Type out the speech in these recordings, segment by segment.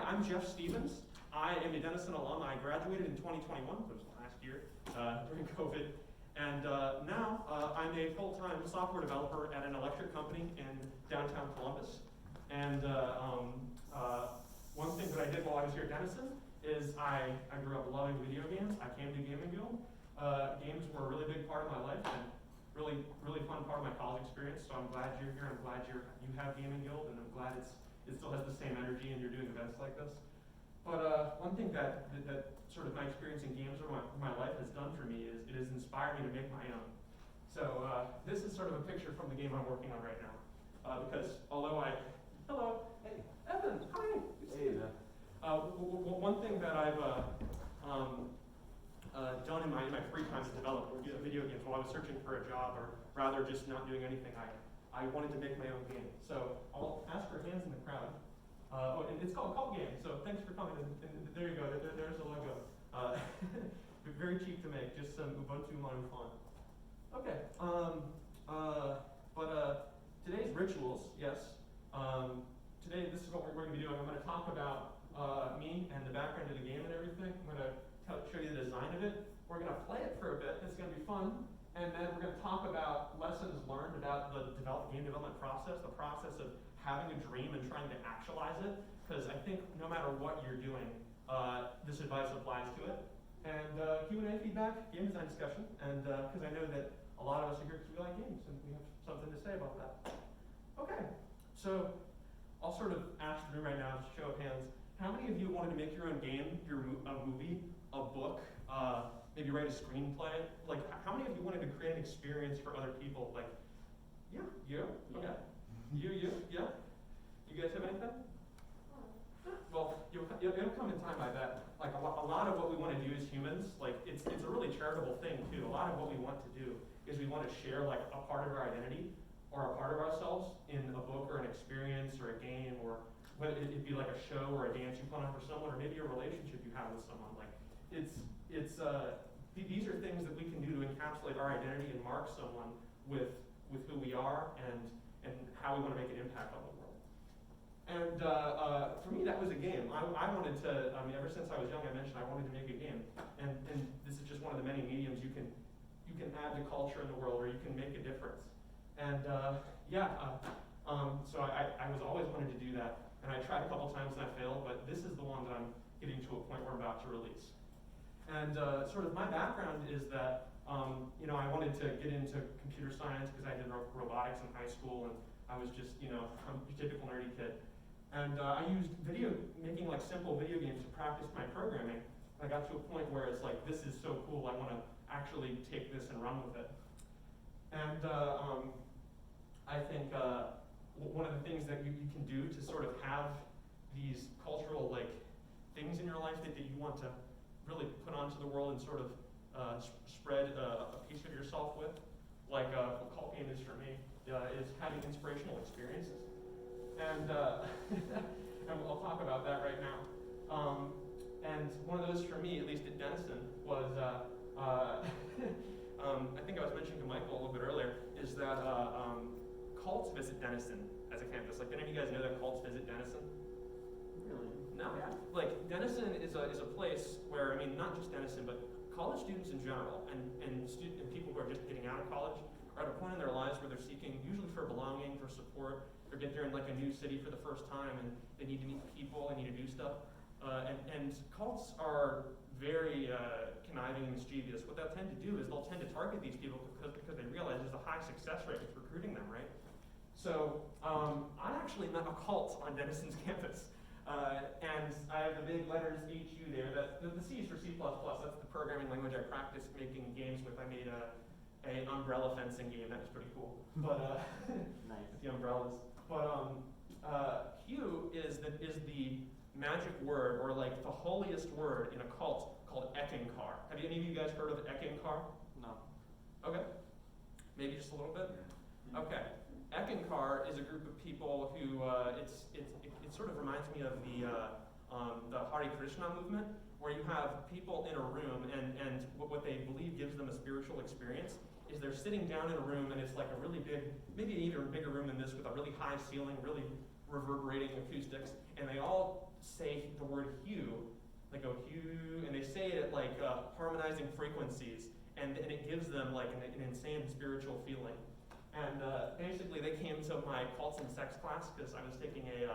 I'm Jeff Stevens. I am a Denison alum. I graduated in 2021, which was last year, during COVID. And now I'm a full-time software developer at an electric company in downtown Columbus. And one thing that I did while I was here at Denison is I grew up loving video games. I came to Gaming Guild. Games were a really big part of my life and really fun part of my college experience. So I'm glad you're here. I'm glad you have Gaming Guild, and I'm glad it still has the same energy and you're doing events like this. But one thing that sort of my experience in games or my life has done for me is it has inspired me to make my own. So this is sort of a picture from the game I'm working on right now. Because although hello, hey, Evan, hi. Hey, one thing that I've done in my free time to develop video games while I was searching for a job, or rather just not doing anything, I wanted to make my own game. So I'll ask for hands in the crowd. And it's called CultGame, so thanks for coming. And there you go, there's the logo. Very cheap to make, just some Ubuntu modern font. Okay, today's rituals, yes. Today, this is what we're going to be doing. I'm going to talk about me and the background of the game and everything. I'm going to show you the design of it. We're going to play it for a bit. It's going to be fun. And then we're going to talk about lessons learned about the game development process, the process of having a dream and trying to actualize it. Because I think no matter what you're doing, this advice applies to it. And Q&A feedback, game design discussion. And because I know that a lot of us are here because we like games and we have something to say about that. Okay, so I'll sort of ask the room right now, show of hands. How many of you wanted to make your own game, a movie, a book, maybe write a screenplay? Like, how many of you wanted to create an experience for other people? Like, yeah, you? Okay. You, yeah? You guys have anything? Well, it'll come in time, I bet. Like, a lot of what we want to do as humans, like, it's a really charitable thing, too. A lot of what we want to do is we want to share, like, a part of our identity or a part of ourselves in a book or an experience or a game, or whether it be like a show or a dance you put on for someone, or maybe a relationship you have with someone. Like, these are things that we can do to encapsulate our identity and mark someone with who we are and how we want to make an impact on the world. And for me, that was a game. I wanted to, ever since I was young, I mentioned I wanted to make a game. And this is just one of the many mediums you can add to culture in the world, or you can make a difference. And so I was always wanted to do that. And I tried a couple times and I failed, but this is the one that I'm getting to a point where I'm about to release. And sort of my background is that, I wanted to get into computer science because I did robotics in high school, and I was just, I'm a typical nerdy kid. And I used making like simple video games to practice my programming. I got to a point where it's like, this is so cool, I want to actually take this and run with it. And I think one of the things that you can do to sort of have these cultural things in your life that you want to really put onto the world and sort of spread a piece of yourself with, like what CultGame is for me, is having inspirational experiences. And and I'll talk about that right now. And one of those for me, at least at Denison, was I think I was mentioning to Michael a little bit earlier, is that cults visit Denison as a campus. Like, any of you guys know that cults visit Denison? Really? No. Yeah. Like, Denison is a place where, not just Denison, but college students in general, and people who are just getting out of college are at a point in their lives where they're seeking, usually for belonging, for support. They're in like a new city for the first time, and they need to meet people, they need to do stuff. And cults are very conniving and mischievous. What they'll tend to do is they'll tend to target these people because they realize there's a high success rate with recruiting them, right? So I actually met a cult on Denison's campus. And I have the big letters HU there. The C is for C++. That's the programming language I practiced making games with. I made an umbrella fencing game. That was pretty cool. But nice. The umbrellas. But Q is the magic word, or like the holiest word in a cult called Eckankar. Have any of you guys heard of Eckankar? No. Okay. Maybe just a little bit? Yeah. Okay. Eckankar is a group of people who, it sort of reminds me of the Hare Krishna movement, where you have people in a room, and what they believe gives them a spiritual experience is they're sitting down in a room, and it's like a really big, maybe an even bigger room than this, with a really high ceiling, really reverberating acoustics, and they all say the word hue. They go hue, and they say it at like harmonizing frequencies, and it gives them like an insane spiritual feeling. And basically, they came to my cults and sex class because I was taking a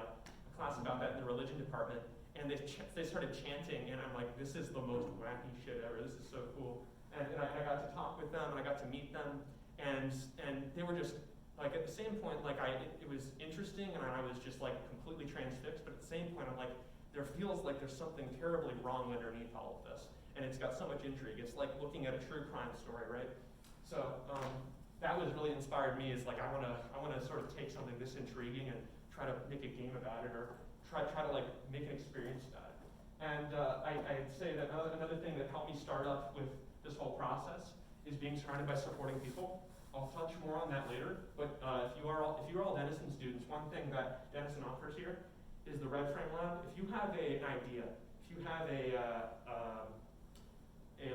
class about that in the religion department, and they started chanting, and I'm like, this is the most wacky shit ever. This is so cool. And I got to talk with them, and I got to meet them, and they were just like at the same point, like it was interesting, and I was just like completely transfixed. But at the same point, I'm like, there feels like there's something terribly wrong underneath all of this, and it's got so much intrigue. It's like looking at a true crime story, right? So that was really inspired me. Is like I wanna sort of take something this intriguing and try to make a game about it, or try to like make an experience about it. And I'd say that another thing that helped me start up with this whole process is being surrounded by supporting people. I'll touch more on that later, but if you are all Denison students, one thing that Denison offers here is the Red Frame Lab. If you have an idea, if you have a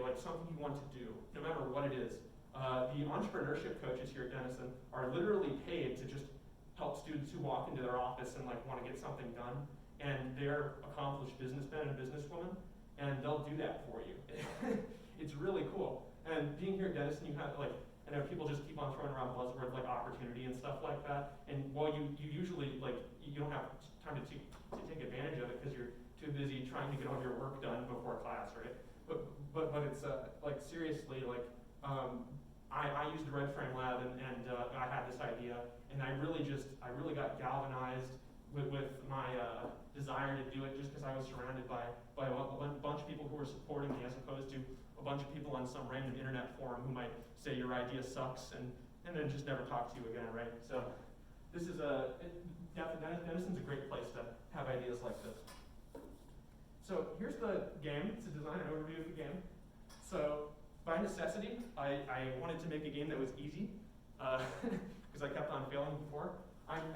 like something you want to do, no matter what it is, the entrepreneurship coaches here at Denison are literally paid to just help students who walk into their office and like want to get something done, and they're accomplished businessmen and businesswomen, and they'll do that for you. It's really cool. And being here at Denison, you have like, I know people just keep on throwing around buzzwords like opportunity and stuff like that, and while you usually like, you don't have time to take advantage of it because you're too busy trying to get all your work done before class, right? But it's like seriously, like I used the Red Frame Lab, and I had this idea, and I really got galvanized with my desire to do it, just because I was surrounded by a bunch of people who were supporting me, as opposed to a bunch of people on some random internet forum who might say your idea sucks and then just never talk to you again, right? So this is Denison's a great place to have ideas like this. So here's the game, to design an overview of the game. So by necessity, I wanted to make a game that was easy, because I kept on failing before.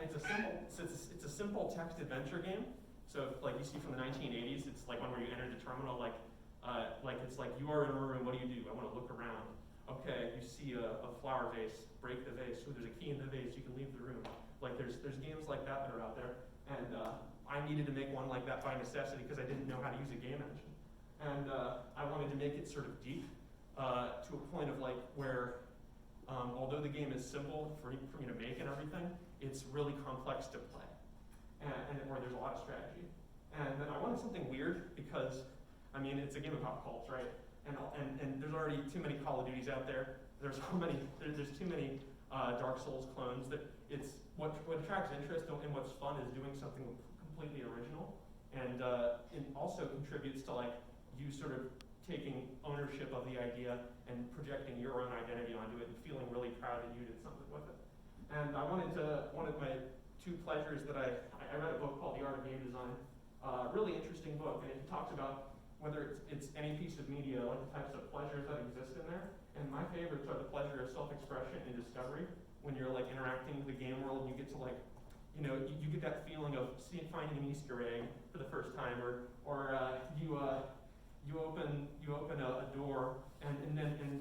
It's a simple text adventure game. So like you see from the 1980s, it's like one where you enter the terminal, like it's like you are in a room. What do? I want to look around. Okay, you see a flower vase. Break the vase. So there's a key in the vase. You can leave the room. Like there's games like that are out there, and I needed to make one like that by necessity because I didn't know how to use a game engine, and I wanted to make it sort of deep to a point of like where, although the game is simple for me to make and everything, it's really complex to play, and where there's a lot of strategy. And then I wanted something weird because, I mean, it's a game about cults, right? And there's already too many Call of Duties out there. There's too many Dark Souls clones that it's what attracts interest and what's fun is doing something completely original, and it also contributes to like you sort of taking ownership of the idea and projecting your own identity onto it and feeling really proud that you did something with it. And I one of my two pleasures that I read a book called The Art of Game Design, really interesting book, and it talks about whether it's any piece of media, like the types of pleasures that exist in there. And my favorites are the pleasure of self-expression and discovery, when you're like interacting with the game world and you get to like, you know, you get that feeling of finding an Easter egg for the first time, or you open a door and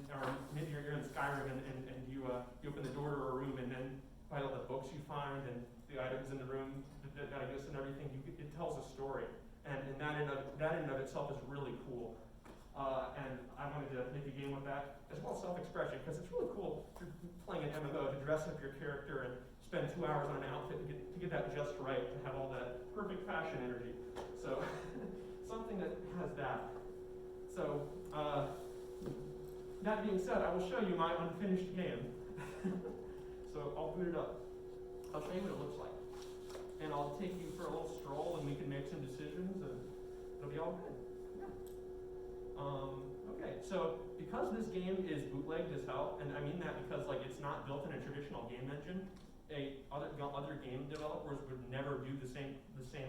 or maybe you're in Skyrim and you open the door to a room, and then by all the books you find and the items in the room that exist and everything, it tells a story, and that in and of itself is really cool. And I wanted to make a game with that, as well as self-expression, because it's really cool if you're playing an MMO to dress up your character and spend 2 hours on an outfit to get that just right, to have all that perfect fashion energy. So something that has that. So that being said, I will show you my unfinished game. So I'll boot it up. I'll show you what it looks like. And I'll take you for a little stroll, and we can make some decisions, and it'll be all good. Okay, so because this game is bootlegged as hell, and I mean that because like it's not built in a traditional game engine, other game developers would never do the same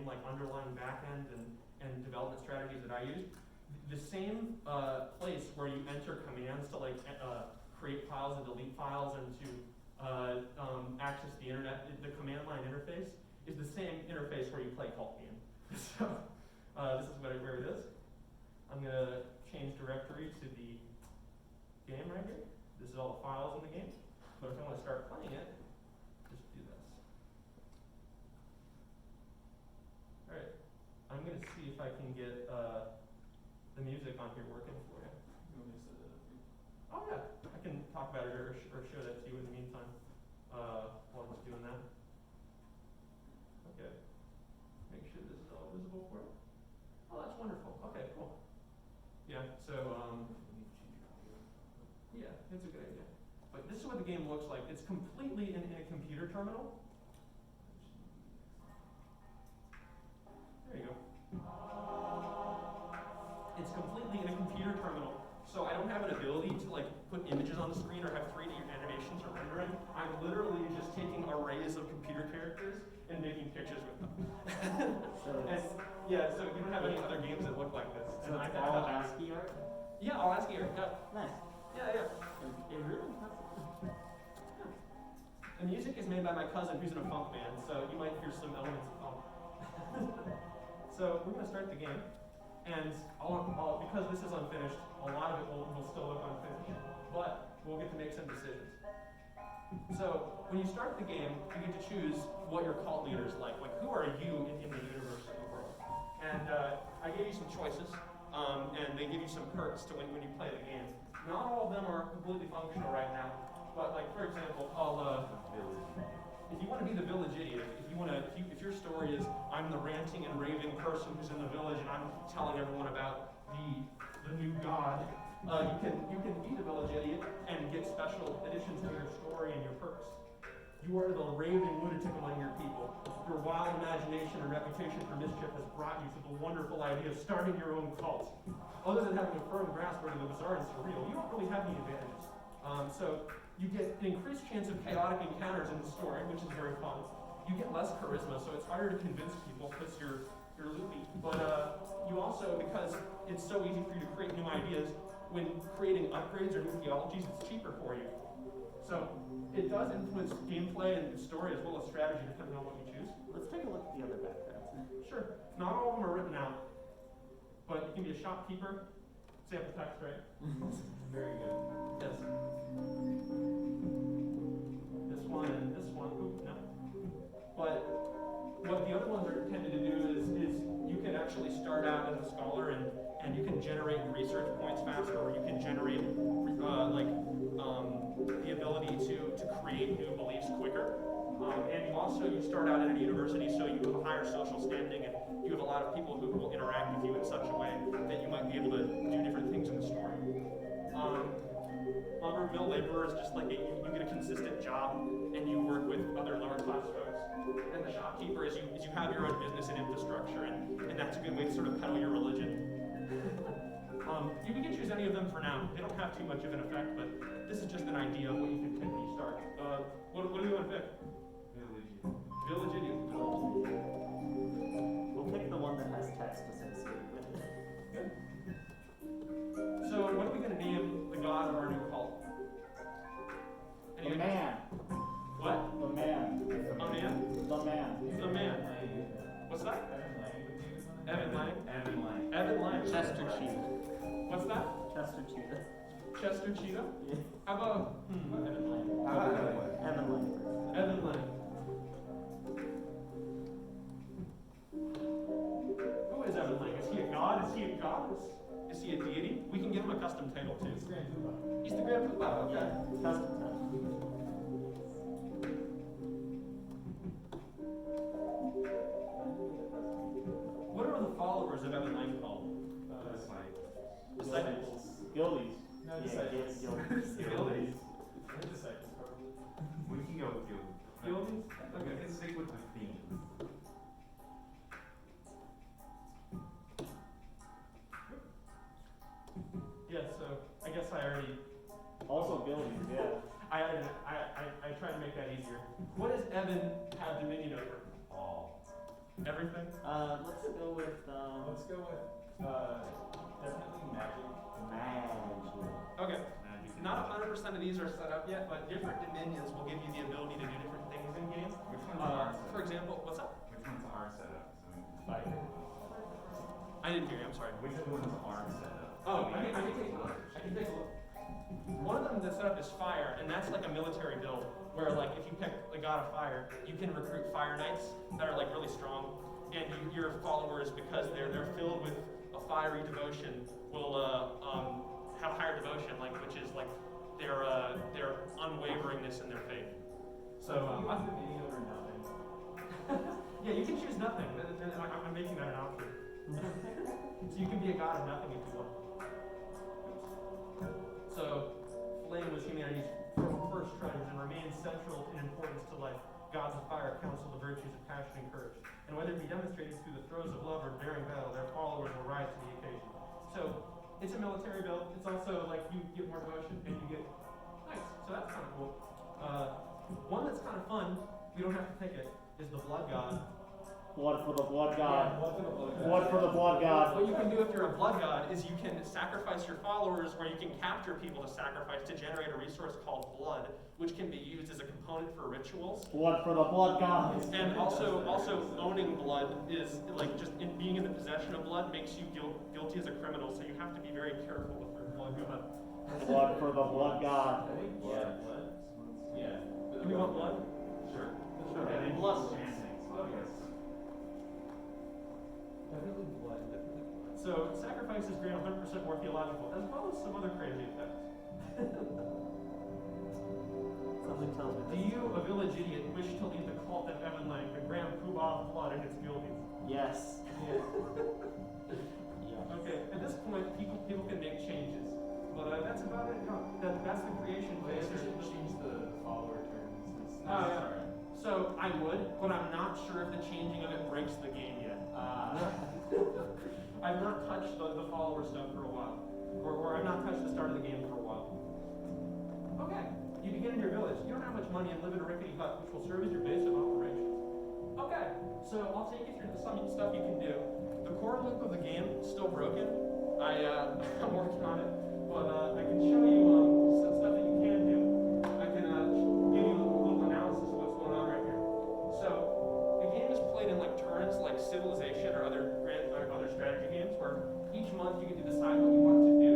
like underlying backend and development strategies that I use. The same place where you enter commands to like create files and delete files and to access the internet, the command line interface is the same interface where you play CultGame. So this is where it is. I'm gonna change directory to the game right here. This is all the files in the game. But if I want to start playing it, just do this. I can get the music on here working for you. You want me to set that up for you? Oh yeah, I can talk about it or show that to you in the meantime while I'm doing that. Okay, make sure this is all visible for you. Oh, that's wonderful. Okay, cool. Yeah, so yeah, it's a good idea. But this is what the game looks like. It's completely in a computer terminal. There you go. It's completely in a computer terminal. So I don't have an ability to like put images on the screen or have 3D animations or rendering. I'm literally just taking arrays of computer characters and making pictures with them. Yeah, so you don't have any other games that look like this. So it's all ASCII art? Yeah, I'll ask you. Yeah. Nice. Yeah. It really impressive. The music is made by my cousin who's in a funk band, so you might hear some elements of funk. So we're going to start the game, and because this is unfinished, a lot of it will still look unfinished, but we'll get to make some decisions. So when you start the game, you get to choose what your cult leaders like who are you in the universe of the world. And I gave you some choices, and they give you some perks to when you play the game. Not all of them are completely functional right now, but like for example, if you want to be the village idiot, if your story is I'm the ranting and raving person who's in the village and I'm telling everyone about the new god, you can be the village idiot and get special additions to your story and your perks. You are the raving lunatic among your people. Your wild imagination and reputation for mischief has brought you to the wonderful idea of starting your own cult. Other than having a firm grasp on the bizarre and surreal, you don't really have any advantages. So you get an increased chance of chaotic encounters in the story, which is very fun. You get less charisma, so it's harder to convince people because you're loopy. But you also, because it's so easy for you to create new ideas, when creating upgrades or new theologies, it's cheaper for you. So it does influence gameplay and story as well as strategy depending on what you choose. Let's take a look at the other backgrounds. Sure. Not all of them are written out, but you can be a shopkeeper. Sample text, right? Very good. Yes. This one and this one. Ooh, no. But what the other ones are intended to do is you can actually start out as a scholar and you can generate research points faster, or you can generate the ability to create new beliefs quicker. And you start out at a university, so you have a higher social standing, and you have a lot of people who will interact with you in such a way that you might be able to do different things in the story. Lumber mill laborer is just like you get a consistent job and you work with other lower class folks. And the shopkeeper is you have your own business and infrastructure, and that's a good way to sort of peddle your religion. You can choose any of them for now. They don't have too much of an effect, but this is just an idea of what you can pick when you start. What do you want to pick? Village idiot. We'll pick the one that has text associated with it. Good. So what are we going to name the god of our new cult? The man. What? The man. A man? The man. The man. What's that? Evan Lang. Evan Lang. Evan Lang. Chester Cheetah. What's that? Chester Cheetah. Chester Cheetah? Yeah. How about Evan Lang. Evan Lang. Evan Lang? Who is Evan Lang? Is he a god? Is he a goddess? Is he a deity? We can give him a custom title too. He's Grand Poobah. He's the Grand Poobah. Okay. Custom title. What are the followers of Evan Lang called? Disciples. Gildies. No, Yeah, disciples. Gildies. Gildies. Disciples, probably. We can go with you. Gildies? We can stick with the theme. Yeah, so I guess I already Also Gildies, yeah. I tried to make that easier. What does Evan have dominion over? All. Everything? Let's go with, Let's go with, definitely magic. Okay. Magic. Not 100% of these are set up yet, but different dominions will give you the ability to do different things in game. Which ones are For example, what's up? Which ones are set up? Fire. I didn't hear you, I'm sorry. Which ones are set up? Oh, I can take a look. I can take a look. One of them that's set up is fire, and that's like a military build, where like if you pick the god of fire, you can recruit fire knights that are like really strong. and your followers, because they're filled with a fiery devotion, will have higher devotion, like which is like their unwaveringness in their faith. So What's the meaning of nothing? yeah, you can choose nothing. I'm making that an option. So you can be a god of nothing if you want. So flame was humanity's first treasures and remains central in importance to life. Gods of fire counsel the virtues of passion and courage, and whether it be demonstrated through the throes of love or daring battle, their followers will rise to the occasion. So it's a military build. It's also like you get more devotion and you get nice. So that's kind of cool. One that's kind of fun, we don't have to pick it, is the blood god. Blood for the blood god. Blood for the blood god. Blood for the blood god. What you can do if you're a blood god is you can sacrifice your followers, or you can capture people to sacrifice to generate a resource called blood, which can be used as a component for rituals. Blood for the blood god. And also owning blood is like just being in the possession of blood makes you guilty as a criminal. So you have to be very careful with your blood god. Blood for the blood god. I think blood. Yeah. Do we want blood? Sure. Okay. Blood. Definitely blood. So sacrifices grant 100% more theological, as well as some other crazy effects. Something tells me Do this. you, a village idiot, wish to lead the cult of Evan Lang, the grand poobah of blood and its guilties? Yes. Yeah. Okay, at this point, people can make changes, but that's about it. No, that's the creation I guess phase. we should change the follower terms. Oh, yeah. So I would, but I'm not sure if the changing of it breaks the game yet. I've not touched the follower stuff for a while, or I've not touched the start of the game for a while. Okay, you begin in your village. You don't have much money and live in a rickety hut, which will serve as your base of operations. Okay, so I'll take you through some stuff you can do. The core loop of the game is still broken. I'm working on it, but I can show you some stuff that you can do. I can give you a little analysis of what's going on right here. So the game is played in like turns, like Civilization or other strategy games, where each month you get to decide what you want to do,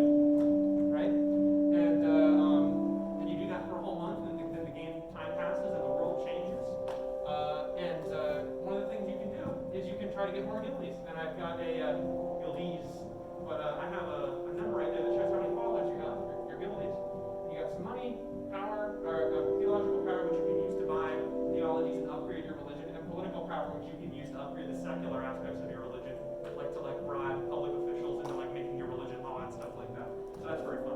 right? And you do that for a whole month, and then the game time passes and the world changes. One of the things you can do is you can try to get more guildies. And I've got a guildies, but I have a number right there that shows how many followers you got, your guildies. You got some money, power, or theological power, which you can use to buy theologies and upgrade your religion, and political power, which you can use to upgrade the secular aspects of your religion, like to bribe public officials into making your religion law and stuff like that. So that's very fun.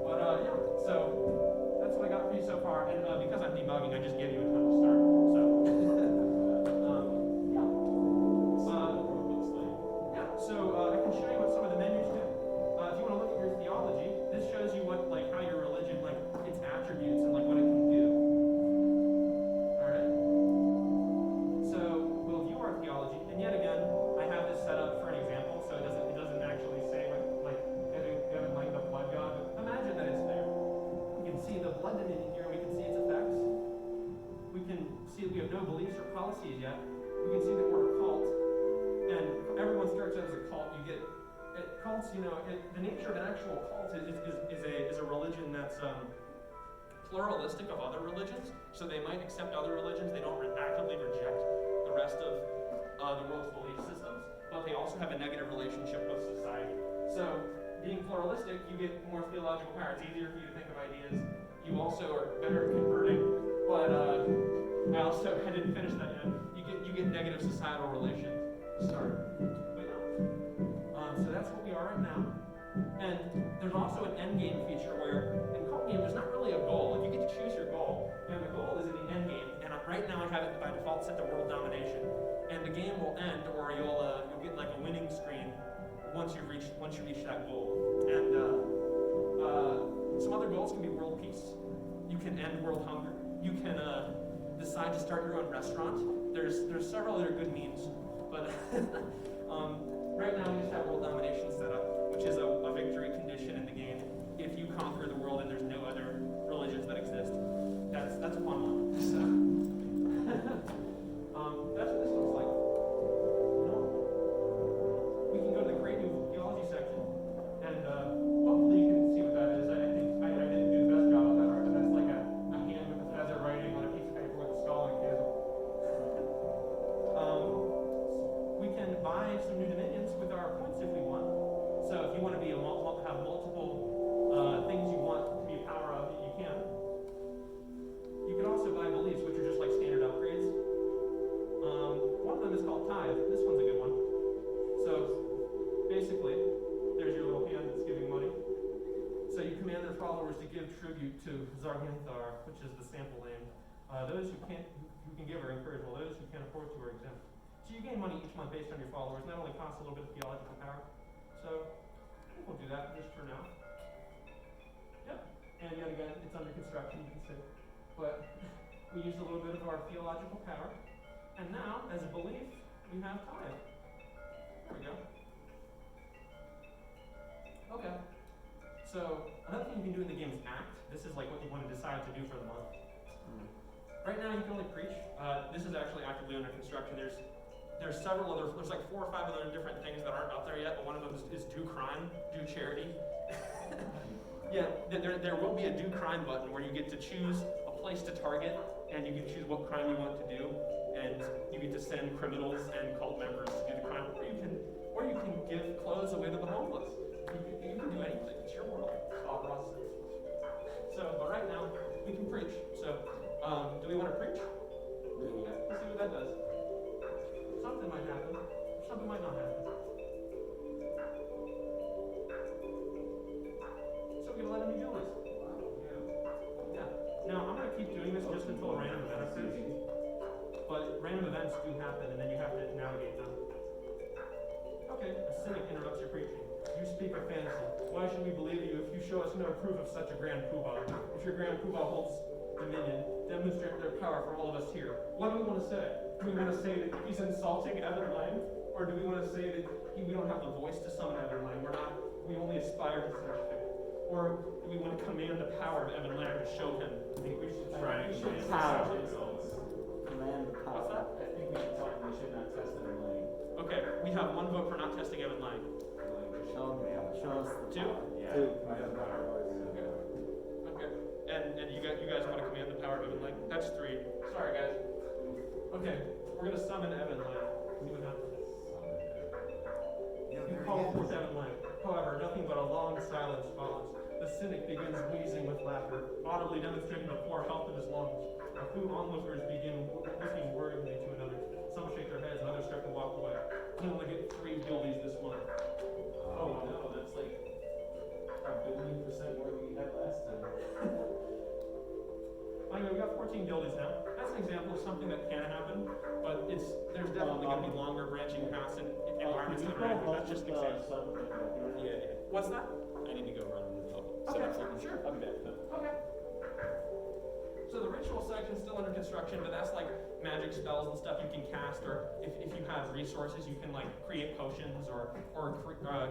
But yeah, so that's what I got for you so far. And because I'm debugging, I just gave you a ton to start. So yeah. Yeah. So I can show you what some of the menus do. If you want to look at your theology, this shows you what how your religion its attributes and what it can do. All right. So we'll view our theology, and yet again, I have this set up for an example, so it doesn't actually say Evan Lang the blood god. But imagine that it's there. We can see the blood in here. We can see its effects. We can see that we have no beliefs or policies yet. We can see that we're a cult, and everyone starts out as a cult. You get cults. The nature of an actual cult is a religion that's pluralistic of other religions. So they might accept other religions. They don't actively reject the rest of the world's belief systems, but they also have a negative relationship with society. So being pluralistic, you get more theological power. It's easier for you to think of ideas. You also are better at converting, but I didn't finish that yet. You get negative societal relations started. So that's what we are right now. And there's also an end game feature where in CultGame there's not really a goal. You get to choose your goal, and the goal is in the end game. And right now I have it by default set to world domination. And the game will end, or you'll get a winning screen once you reach that goal. And some other goals can be world peace. You can end world hunger. You can decide to start your own restaurant. There's several other good means, but right now we just have world domination set up, which is a victory condition in the game. If you conquer the world and there's no other religions that exist, that's a fun one. So that's what this looks like. We can go to the Great New Theology section, and hopefully you can see what that is. I think I didn't do the best job on that art, but that's like a hand with a feather writing on a piece of paper with a skull and a candle. Tithe. This one's a good one. So basically, there's your little hand that's giving money. So you command their followers to give tribute to Zarganthar, which is the sample name. Those who can give are encouraged, while those who can't afford to are exempt. So you gain money each month based on your followers, and that only costs a little bit of theological power. So I think we'll do that just for now. Yep. And yet again, it's under construction, you can see. But we used a little bit of our theological power. And now, as a belief, we have tithe. There we go. Okay. So another thing you can do in the game is act. This is like what you want to decide to do for the month. Right now you can only preach. This is actually actively under construction. There's several other, there's like 4 or 5 other different things that aren't out there yet, but one of them is do crime, do charity. Yeah, there will be a do crime button where you get to choose a place to target, and you can choose what crime you want to do, and you get to send criminals and cult members to do the crime, or you can give clothes away to the homeless. You can do anything. It's your world. Bob Ross says. So, but right now we can preach. So, do we want to preach? Okay, let's see what that does. Something might happen. Something might not happen. So we're gonna let him do this. Yeah. Now I'm gonna keep doing this just until a random event occurs. But random events do happen, and then you have to navigate them. Okay, a cynic interrupts your preaching. You speak of fantasy. Why should we believe you if you show us no proof of such a grand poobah? If your grand poobah holds dominion, demonstrate their power for all of us here. What do we want to say? Do we want to say that he's insulting Evan Lang? Or do we want to say that we don't have the voice to summon Evan Lang? We only aspire to such thing. Or do we want to command the power of Evan Lang to show him? I think we should Try we to should power. results. Command the What's power. that? I think we should talk, we should not test it or lane. Okay, we have 1 vote for not testing Evan Lang. Show us the 2? power. Yeah. Two. Okay. And you guys want to command the power of Evan Lang? That's 3. Sorry guys. Okay, we're gonna summon Evan Lang. See what happens. You call forth Evan Lang. However, nothing but a long silence follows. The cynic begins wheezing with laughter, audibly demonstrating the poor health of his lungs. A few onlookers begin looking worriedly to another. Some shake their heads, and others start to walk away. We only get 3 guildies this month. Oh no, that's like a billion% more than we had last time. Anyway, we got 14 guildies now. That's an example of something that can happen, but there's definitely going to be longer branching paths and environments that are active. That's just an example. Yeah. What's that? I need to go run and help. Okay, set up something. sure. I'll be back. Okay. So the ritual section's still under construction, but that's like magic spells and stuff you can cast, or if you have resources, you can like create potions or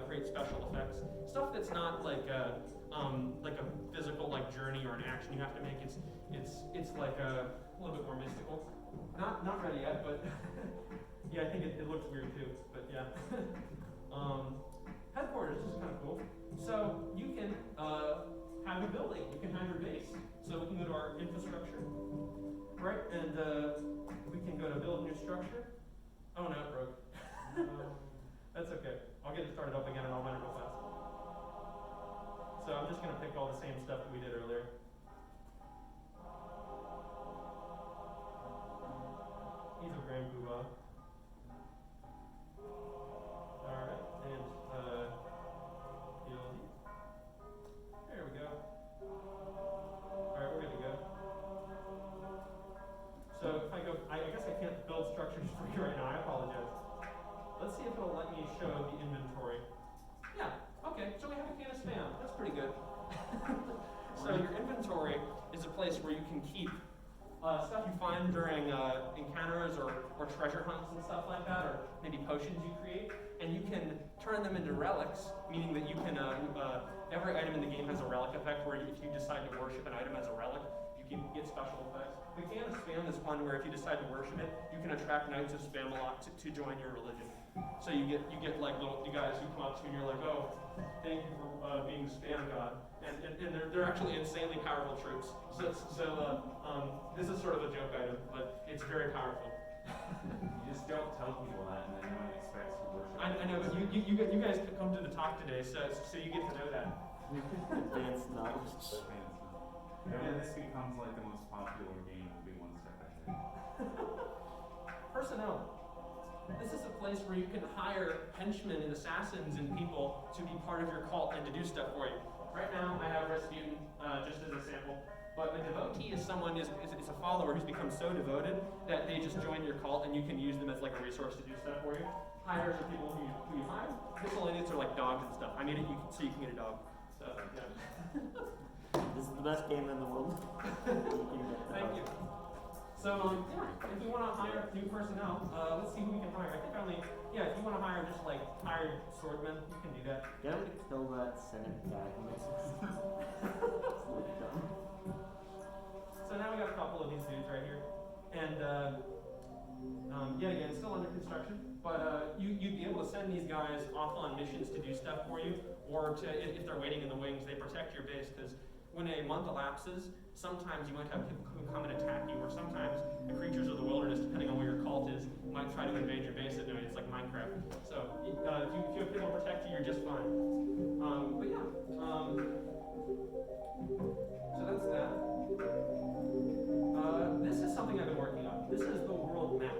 create special effects. Stuff that's not like a physical like journey or an action you have to make. It's like a little bit more mystical. Not ready yet, but yeah, I think it looks weird too. But yeah. Headquarters, this is kind of cool. So you can have a building. You can have your base. So we can go to our infrastructure, right? And we can go to build new structure. Oh no, it broke. That's okay. I'll get it started up again and I'll run it real fast. So I'm just gonna pick all the same stuff that we did earlier. He's a grand poobah. Alright, and guilty. There we go. Alright, we're good to go. So if I go, I guess I can't build structures for you right now, I apologize. Let's see if it'll let me show the inventory. Yeah, okay, so we have a can of Spam, that's pretty good. So your inventory is a place where you can keep stuff you find during encounters or treasure hunts and stuff like that, or maybe potions you create, and you can turn them into relics, meaning that you can, every item in the game has a relic effect where if you decide to worship an item as a relic, you can get special effects. The can of Spam is one where if you decide to worship it, you can attract Knights of Spamalot to join your religion. So you get like little you guys who come up to you and you're like, oh, thank you for being the Spam god. And they're actually insanely powerful troops. So this is sort of a joke item, but it's very powerful. You just don't tell people that, and then no one expects to worship. I know, but you guys come to the talk today, so you get to know that. Advanced knowledge. When this becomes like the most popular game, will be one step ahead. Personnel. this is a place where you can hire henchmen and assassins and people to be part of your cult and to do stuff for you. Right now, I have Rasputin just as a sample. But a devotee is someone is a follower who's become so devoted that they just join your cult and you can use them as like a resource to do stuff for you. Hires are people who you hire. Miscellaneous are like dogs and stuff. I made it so you can get a dog. So yeah. This is the best game in the world. You can get the Thank dog. you. So yeah, if you want to hire new personnel, let's see who we can hire. I think if you want to hire just like hired swordmen, you can do that. Get him to kill that Senate guy. He makes it absolutely dumb. So now we got a couple of these dudes right here, and yet again, still under construction. But you'd be able to send these guys off on missions to do stuff for you, or to if they're waiting in the wings, they protect your base. Because when a month elapses, sometimes you might have people who come and attack you, or sometimes the creatures of the wilderness, depending on where your cult is, might try to invade your base at night. It's like Minecraft. So if you have people to protect you, you're just fine. But yeah. So that's that. This is something I've been working on. This is the world map.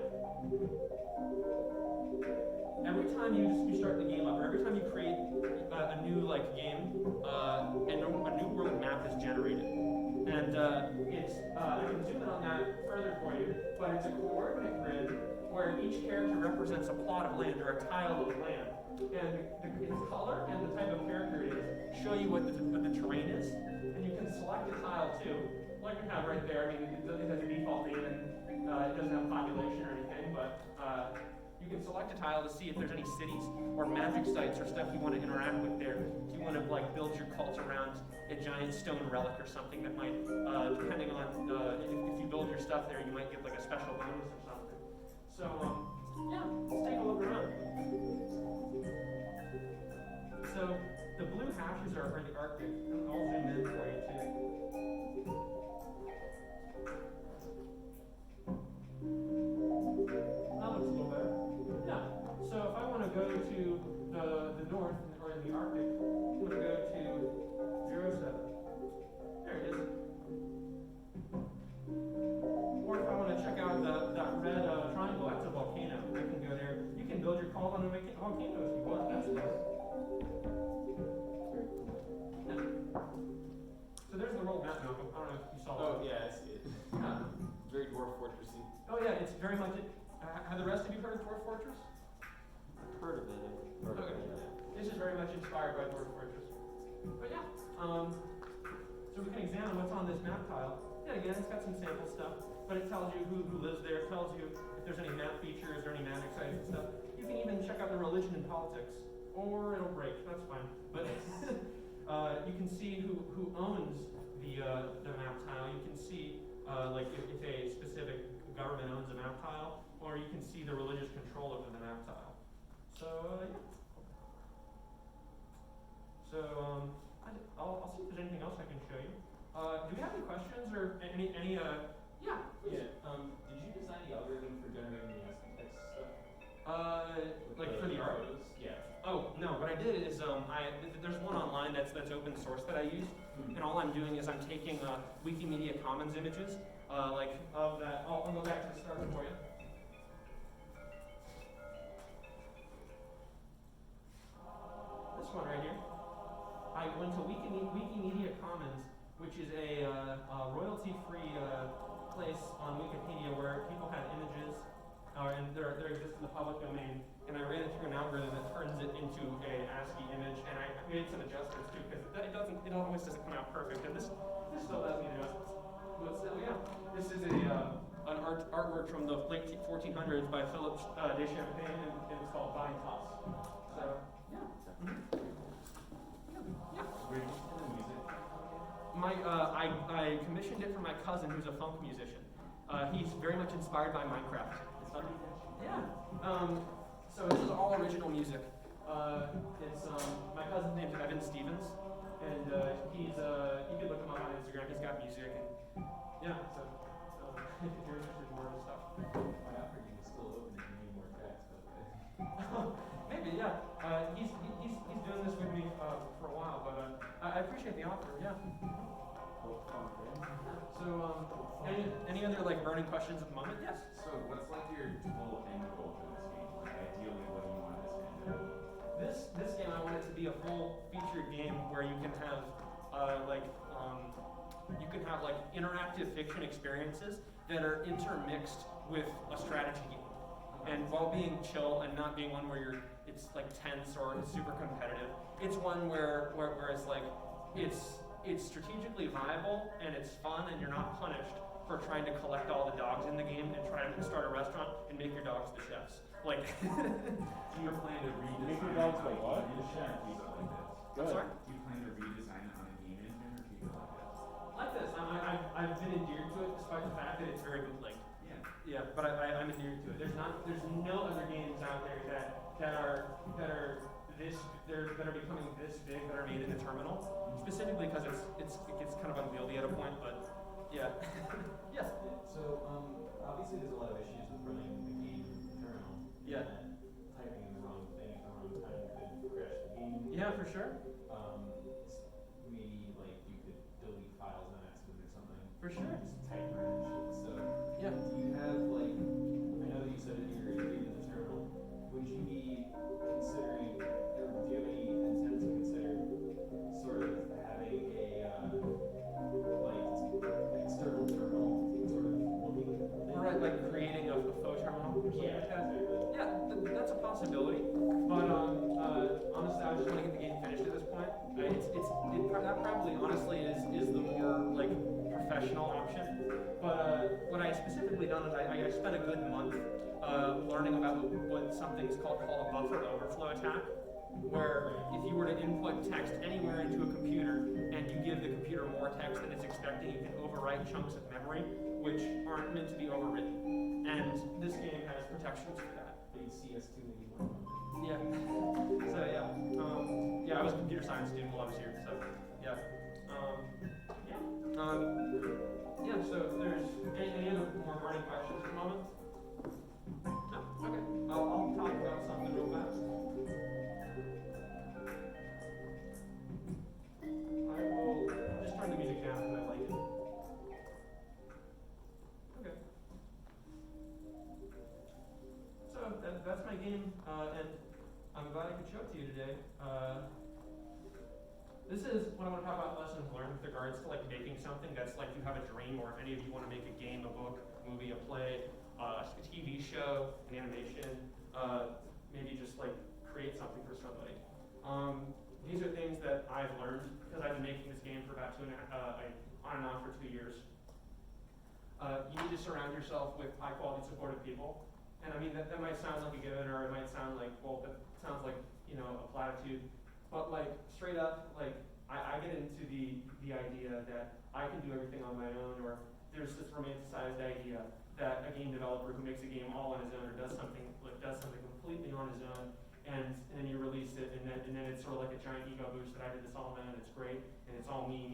Every time you start the game up, or every time you create a new game, a new world map is generated. And it's I can zoom in on that further for you, but it's a coordinate grid where each character represents a plot of land or a tile of land. And its color and the type of character it is show you what the terrain is, and you can select a tile too. Like we have right there. I mean, it has a default name and it doesn't have population or anything, but you can select a tile to see if there's any cities or magic sites or stuff you want to interact with there. If you want to build your cult around a giant stone relic or something that might, depending on if you build your stuff there, you might get like a special bonus or something. So yeah, let's take a look around. So the blue hashes are the Arctic, and I'll zoom in for you too. That looks a little better. Yeah. So if I want to go to the north or in the Arctic, I'm going to go to 07. There it is. Or if I want to check out that red triangle, that's a volcano. I can go there. You can build your cult on a volcano if you want. That's nice. Yeah. So there's the world map, Malcolm. I don't know if you saw Oh that. yeah, I see it. Yeah. Very dwarf fortressy. Oh yeah, it's very much. Have the rest of you heard of Dwarf Fortress? I've heard of it. Okay. This is very much inspired by Dwarf Fortress. But yeah, so we can examine what's on this map tile. Yeah, again, it's got some sample stuff, but it tells you who lives there. It tells you if there's any map features or any magic sites and stuff. You can even check out the religion and politics, or it'll break. That's fine. But you can see who owns the map tile. You can see if a specific government owns a map tile, or you can see the religious control over the map tile. So yeah. So I'll see if there's anything else I can show you. Do we have any questions or any yeah? Yeah. Did you design the algorithm for generating the ASCII text stuff? Like for the art? photos? Yeah. Oh no, what I did is there's one online that's open source that I used, and all I'm doing is I'm taking Wikimedia Commons images of that. I'll go back to the start for you. This one right here. I went to Wikimedia Commons, which is a royalty-free place on Wikipedia where people have images, and they exist in the public domain. And I ran it through an algorithm that turns it into a ASCII image, and I made some adjustments too, because it always doesn't come out perfect. And this still does need adjustments. But still, yeah, this is an artwork from the late 1400s by Philip de Champagne, and it's called Body Toss. So yeah. Yeah. Where did you get the music? I commissioned it from my cousin, who's a funk musician. He's very much inspired by Minecraft. Yeah. So this is all original music. It's my cousin's name's Evan Stevens, and you can look him up on Instagram. He's got music, and yeah. So if you're interested in more of his stuff. My operating is still open if you need more tracks, but Maybe, yeah. He's doing this with me for a while, but I appreciate the offer. Yeah. So any other burning questions at the moment? Yes. So what's like your total end goal for this game? Like, have like interactive fiction experiences that are intermixed with a strategy game. And while being chill and not being one where it's like tense or it's super competitive, it's one where it's like, it's strategically viable and it's fun and you're not punished for trying to collect all the dogs in the game and try to start a restaurant and make your dogs the chefs. Like, Do you plan to redesign Make your dogs it like what? on a game engine or keep it like this? I'm sorry? Do you plan to redesign it on a game engine or keep it like this? Like this, I've been endeared to it despite the fact that it's very bootleg. Yeah. Yeah, but I'm endeared to it. There's no other games out there that are becoming this big that are made in the terminal. Specifically because it gets kind of unwieldy at a point, but yeah. Yes. So, obviously there's a lot of issues with running the game in the terminal. Yeah. And typing in the wrong thing at the wrong time could crash the game. Yeah, for sure. You could delete files on accident or something. For sure. Just type around shit. So, Yeah. do you have I know that you said that you're reading the terminal. Would you be considering, or do you have any intent to consider sort of having a external terminal sort of looking thing? Right, like creating a faux terminal. Yeah, exactly. Yeah, that's a possibility. But honestly, I just want to get the game finished at this point. That probably honestly is the more like professional option. But what I specifically done is I spent a good month learning about what something's called a buffer overflow attack, where if you were to input text anywhere into a computer and you give the computer more text than it's expecting, you can overwrite chunks of memory which aren't meant to be overwritten. And this game has protections for that. Big CS281. Yeah. So yeah. Yeah, I was a computer science student while I was here. So yeah. Yeah. So there's any other more burning questions at the moment? No. Okay. I'll talk about something real fast. I'm just turn the music down because I like it. Okay. So that's my game, and I'm glad I could show it to you today. This is what I want to talk about lessons learned with regards to like making something that's like you have a dream, or if any of you want to make a game, a book, a movie, a play, a TV show, an animation, maybe just like create something for somebody. These are things that I've learned because I've been making this game for about on and off for 2 years. You need to surround yourself with high quality supportive people. And I mean, that might sound like a given, or it might sound like, well, that sounds like, a platitude. But like, straight up, like, I get into the idea that I can do everything on my own, or there's this romanticized idea that a game developer who makes a game all on his own, or does something completely on his own, and then you release it, and then it's sort of like a giant ego boost that I did this all on my own, it's great, and it's all me.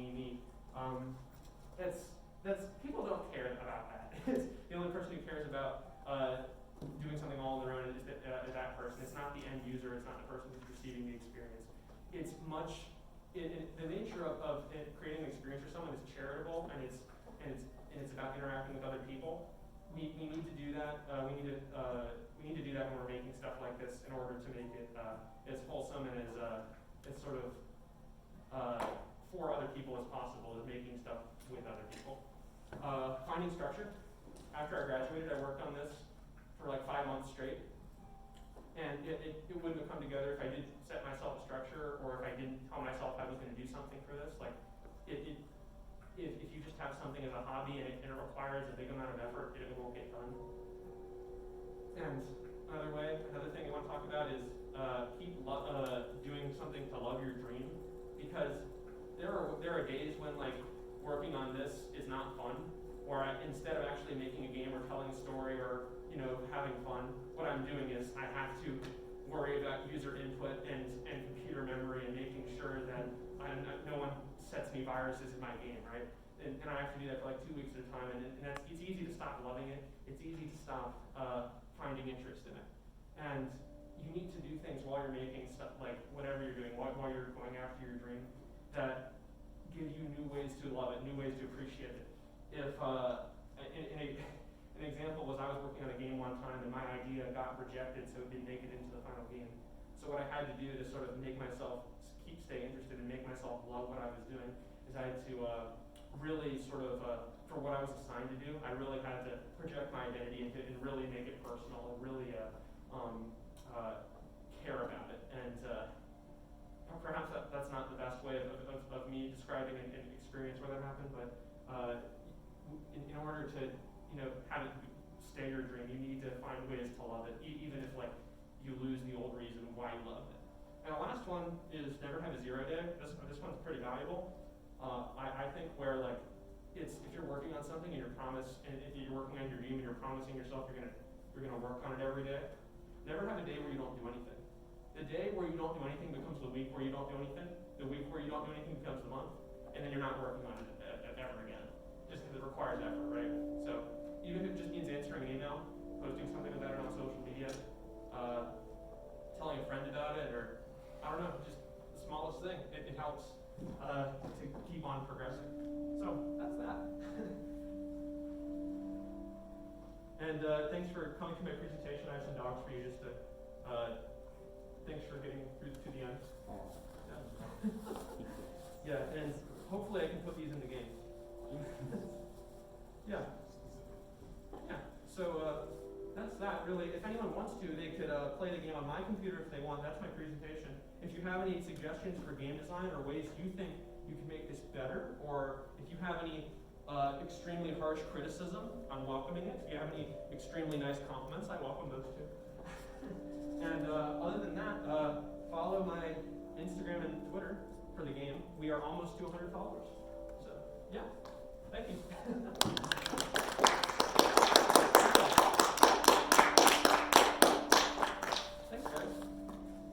That's people don't care about that. The only person who cares about doing something all on their own is that person. It's not the end user. It's not the person who's receiving the experience. It's the nature of creating an experience for someone is charitable, and it's about interacting with other people. We need to do that. We need to do that when we're making stuff like this in order to make it as wholesome and as sort of for other people as possible, as making stuff with other people. Finding structure. After I graduated, I worked on this for like 5 months straight. And it wouldn't have come together if I didn't set myself a structure, or if I didn't tell myself I was going to do something for this. Like, if you just have something as a hobby and it requires a big amount of effort, it won't get done. And another thing I want to talk about is keep doing something to love your dream, because there are days when like working on this is not fun, or instead of actually making a game or telling a story or having fun, what I'm doing is I have to worry about user input and computer memory and making sure that no one sets me viruses in my game, right? And I have to do that for like 2 weeks at a time, and it's easy to stop loving it. It's easy to stop finding interest in it. And you need to do things while you're making stuff, like whatever you're doing, while you're going after your dream, that give you new ways to love it, new ways to appreciate it. If an example was I was working on a game one time and my idea got rejected, so it didn't make it into the final game. So what I had to do to sort of make myself stay interested and make myself love what I was doing is I had to really sort of, for what I was assigned to do, I really had to project my identity into it and really make it personal and really care about it. And perhaps that's not the best way of me describing an experience where that happened, but in order to have it stay your dream, you need to find ways to love it, even if like you lose the old reason why you loved it. And the last one is never have a 0 day. This one's pretty valuable. I think where like if you're working on something and you're working on your dream and you're promising yourself you're gonna work on it every day, never have a day where you don't do anything. The day where you don't do anything becomes the week where you don't do anything. The week where you don't do anything becomes the month, and then you're not working on it ever again, just because it requires effort, right? So even if it just means answering an email, posting something about it on social media, telling a friend about it, or I don't know, just the smallest thing, it helps to keep on progressing. So that's that. And thanks for coming to my presentation. I have some dogs for you just to, thanks for getting through to the end. Yeah, and hopefully I can put these in the game. Yeah. Yeah, so that's that really. If anyone wants to, they could play the game on my computer if they want. That's my presentation. If you have any suggestions for game design or ways you think you can make this better, or if you have any extremely harsh criticism, I'm welcoming it. If you have any extremely nice compliments, I welcome those too. And other than that, follow my Instagram and Twitter for the game. We are almost to 100 followers.